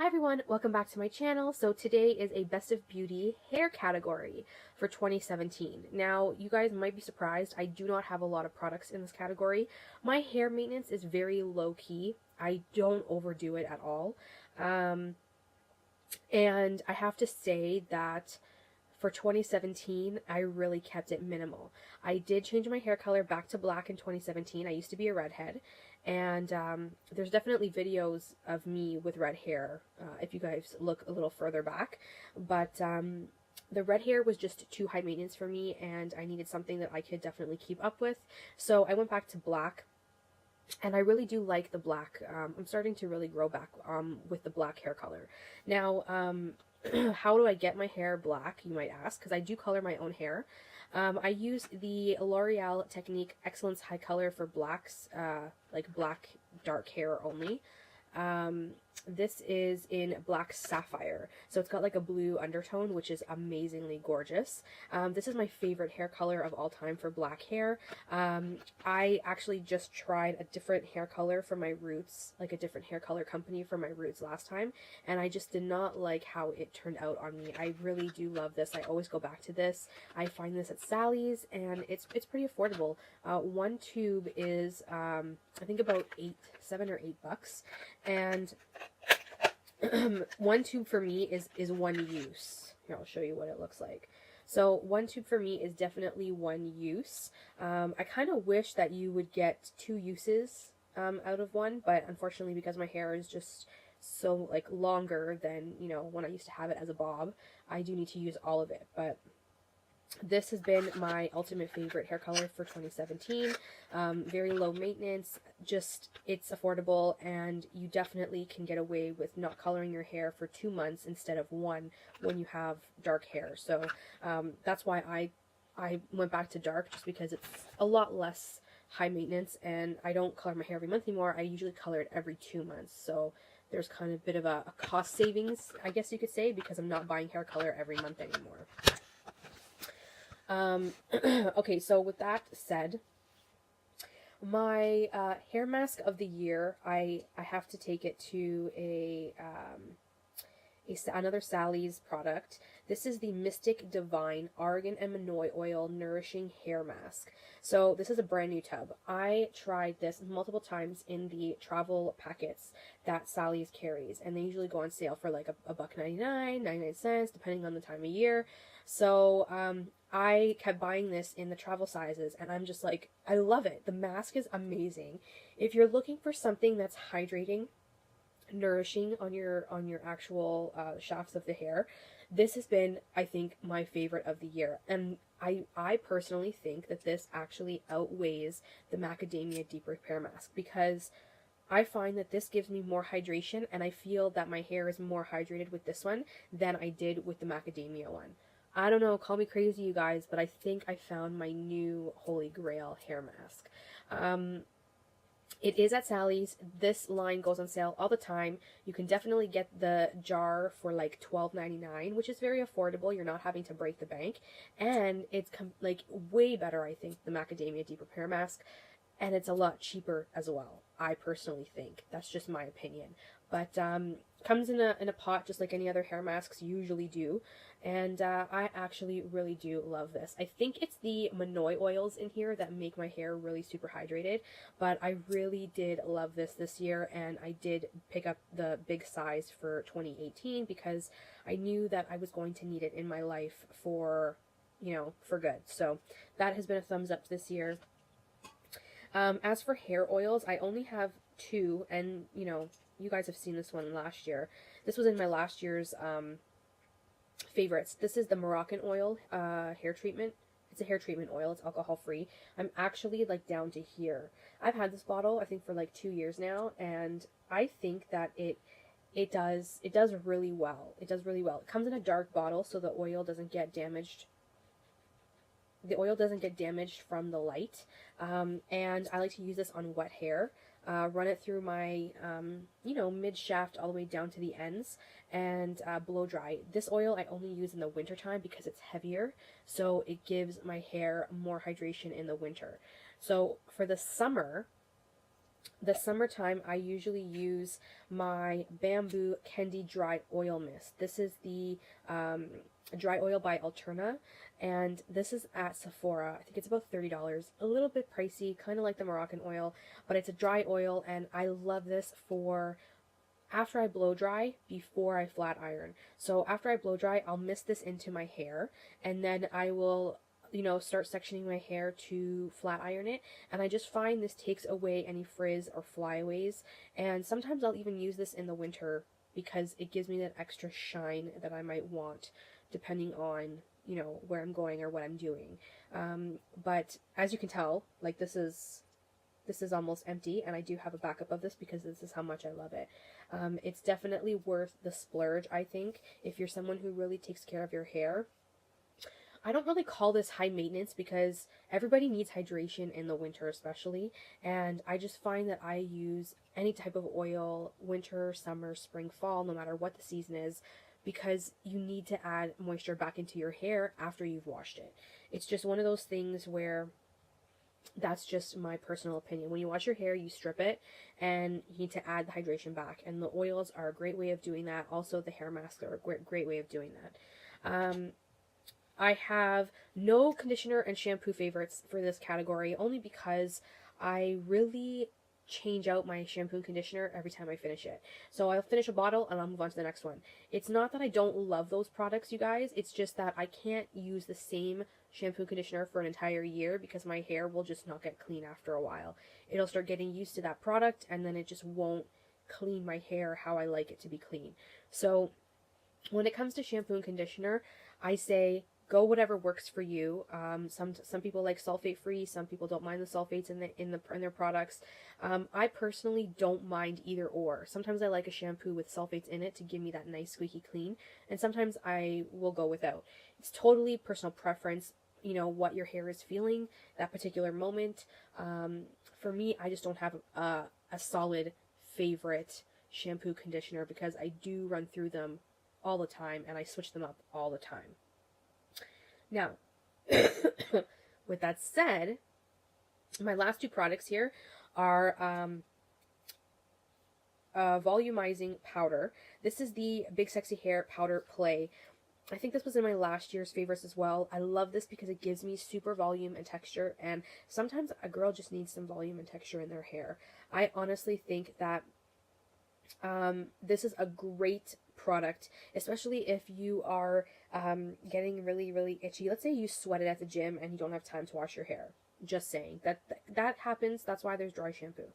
Hi everyone, welcome back to my channel. So today is a Best of Beauty hair category for 2017. Now, you guys might be surprised, I do not have a lot of products in this category. My hair maintenance is very low key. I don't overdo it at all. And I have to say that for 2017, I really kept it minimal. I did change my hair color back to black in 2017. I used to be a redhead, and there's definitely videos of me with red hair if you guys look a little further back. But the red hair was just too high maintenance for me, and I needed something that I could definitely keep up with. So I went back to black. And I really do like the black. I'm starting to really grow back with the black hair color. Now, how do I get my hair black, you might ask, because I do color my own hair. I use the L'Oreal Technique Excellence High Color for blacks, like black dark hair only. This is in black sapphire, so it's got like a blue undertone, which is amazingly gorgeous. This is my favorite hair color of all time for black hair. I actually just tried a different hair color for my roots, like a different hair color company for my roots last time, and I just did not like how it turned out on me. I really do love this. I always go back to this. I find this at Sally's, and it's pretty affordable. One tube is I think about $7 or $8, and one tube for me is one use. Here, I'll show you what it looks like. So one tube for me is definitely one use. I kind of wish that you would get two uses out of one, but unfortunately, because my hair is just so like longer than, you know, when I used to have it as a bob, I do need to use all of it. But this has been my ultimate favorite hair color for 2017. Very low maintenance, just it's affordable, and you definitely can get away with not coloring your hair for 2 months instead of one when you have dark hair. So that's why I went back to dark, just because it's a lot less high maintenance, and I don't color my hair every month anymore. I usually color it every 2 months. So there's kind of a bit of a cost savings, I guess you could say, because I'm not buying hair color every month anymore. Okay, so with that said, my hair mask of the year, I have to take it to another Sally's product. This is the Mystic Divine Argan and Monoi Oil Nourishing Hair Mask. So this is a brand new tub. I tried this multiple times in the travel packets that Sally's carries, and they usually go on sale for like a $1.99, 99 cents, depending on the time of year. So I kept buying this in the travel sizes, and I'm just like, I love it. The mask is amazing. If you're looking for something that's hydrating, nourishing on your actual shafts of the hair, this has been, I think, my favorite of the year. And I personally think that this actually outweighs the Macadamia Deep Repair Mask, because I find that this gives me more hydration, and I feel that my hair is more hydrated with this one than I did with the macadamia one. I don't know, call me crazy, you guys, but I think I found my new holy grail hair mask. It is at Sally's. This line goes on sale all the time. You can definitely get the jar for like $12.99, which is very affordable. You're not having to break the bank, and it's like way better, I think, the Macadamia Deep Repair Mask, and it's a lot cheaper as well. I personally think that's just my opinion, but comes in a pot just like any other hair masks usually do, and I actually really do love this. I think it's the Monoi oils in here that make my hair really super hydrated, but I really did love this year, and I did pick up the big size for 2018 because I knew that I was going to need it in my life for, you know, for good. So that has been a thumbs up this year. As for hair oils, I only have two, and, you know, you guys have seen this one last year. This was in my last year's favorites. This is the Moroccan oil hair treatment. It's a hair treatment oil. It's alcohol free. I'm actually like down to here. I've had this bottle, I think, for like 2 years now, and I think that it does really well. It does really well. It comes in a dark bottle, so the oil doesn't get damaged. The oil doesn't get damaged from the light, and I like to use this on wet hair. Run it through my, you know, mid shaft all the way down to the ends, and blow dry. This oil I only use in the winter time because it's heavier, so it gives my hair more hydration in the winter. So for the summer, the summertime, I usually use my Bamboo Kendi Dry Oil Mist. This is the dry oil by Alterna, and this is at Sephora. I think it's about $30. A little bit pricey, kind of like the Moroccan oil, but it's a dry oil, and I love this for after I blow dry, before I flat iron. So after I blow dry, I'll mist this into my hair, and then I will, start sectioning my hair to flat iron it. And I just find this takes away any frizz or flyaways. And sometimes I'll even use this in the winter because it gives me that extra shine that I might want depending on, where I'm going or what I'm doing. But as you can tell, like this is almost empty, and I do have a backup of this because this is how much I love it. It's definitely worth the splurge, I think, if you're someone who really takes care of your hair. I don't really call this high maintenance because everybody needs hydration in the winter especially, and I just find that I use any type of oil, winter, summer, spring, fall, no matter what the season is, because you need to add moisture back into your hair after you've washed it. It's just one of those things where that's just my personal opinion. When you wash your hair, you strip it and you need to add the hydration back. And the oils are a great way of doing that. Also, the hair masks are a great way of doing that. I have no conditioner and shampoo favorites for this category only because I really change out my shampoo and conditioner every time I finish it. So I'll finish a bottle and I'll move on to the next one. It's not that I don't love those products, you guys. It's just that I can't use the same shampoo and conditioner for an entire year because my hair will just not get clean after a while. It'll start getting used to that product and then it just won't clean my hair how I like it to be clean. So when it comes to shampoo and conditioner, I say go whatever works for you. Some people like sulfate free. Some people don't mind the sulfates in their products. I personally don't mind either or. Sometimes I like a shampoo with sulfates in it to give me that nice squeaky clean, and sometimes I will go without. It's totally personal preference. What your hair is feeling that particular moment. For me, I just don't have a solid favorite shampoo conditioner because I do run through them all the time and I switch them up all the time. Now, with that said, my last two products here are volumizing powder. This is the Big Sexy Hair Powder Play. I think this was in my last year's favorites as well. I love this because it gives me super volume and texture, and sometimes a girl just needs some volume and texture in their hair. I honestly think that this is a great product, especially if you are getting really, really itchy. Let's say you sweated at the gym and you don't have time to wash your hair. Just saying. That happens. That's why there's dry shampoo.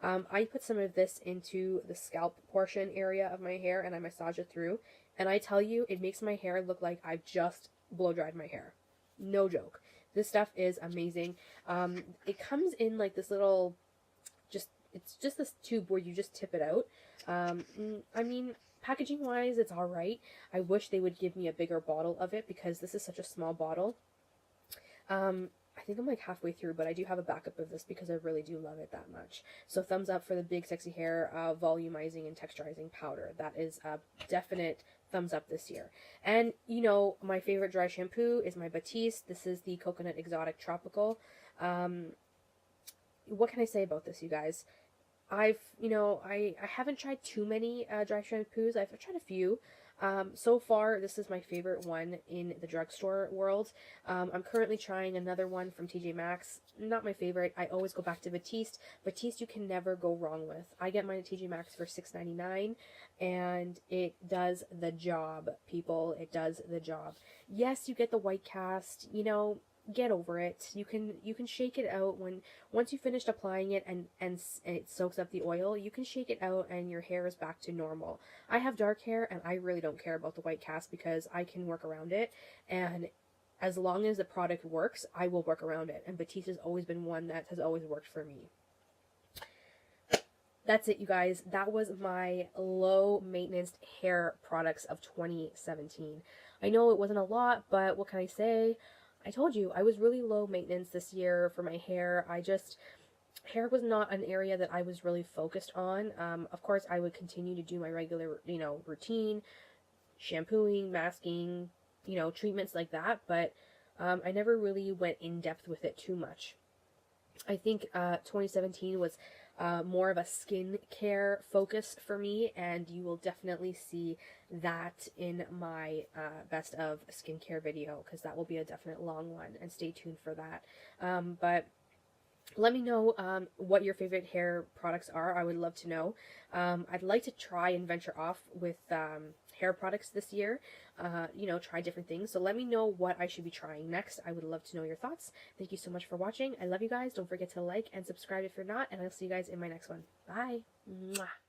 I put some of this into the scalp portion area of my hair and I massage it through. And I tell you, it makes my hair look like I've just blow dried my hair. No joke. This stuff is amazing. It comes in like this little, it's just this tube where you just tip it out. I mean, packaging wise, it's alright. I wish they would give me a bigger bottle of it because this is such a small bottle. I think I'm like halfway through, but I do have a backup of this because I really do love it that much. So thumbs up for the Big Sexy Hair volumizing and texturizing powder. That is a definite thumbs up this year. And my favorite dry shampoo is my Batiste. This is the Coconut Exotic Tropical. What can I say about this, you guys? I haven't tried too many dry shampoos. I've tried a few. So far, this is my favorite one in the drugstore world. I'm currently trying another one from TJ Maxx. Not my favorite. I always go back to Batiste. Batiste you can never go wrong with. I get mine at TJ Maxx for $6.99, and it does the job, people. It does the job. Yes, you get the white cast, get over it. You can shake it out once you finished applying it and it soaks up the oil. You can shake it out and your hair is back to normal. I have dark hair and I really don't care about the white cast because I can work around it, and as long as the product works, I will work around it. And Batiste has always been one that has always worked for me. That's it, you guys. That was my low maintenance hair products of 2017. I know it wasn't a lot, but what can I say? I told you, I was really low maintenance this year for my hair. Hair was not an area that I was really focused on. Of course, I would continue to do my regular, routine, shampooing, masking, treatments like that, but I never really went in depth with it too much. I think 2017 was more of a skincare focus for me, and you will definitely see that in my best of skincare video, because that will be a definite long one, and stay tuned for that. But let me know what your favorite hair products are. I would love to know. I'd like to try and venture off with hair products this year, try different things. So let me know what I should be trying next. I would love to know your thoughts. Thank you so much for watching. I love you guys. Don't forget to like and subscribe if you're not, and I'll see you guys in my next one. Bye. Mwah.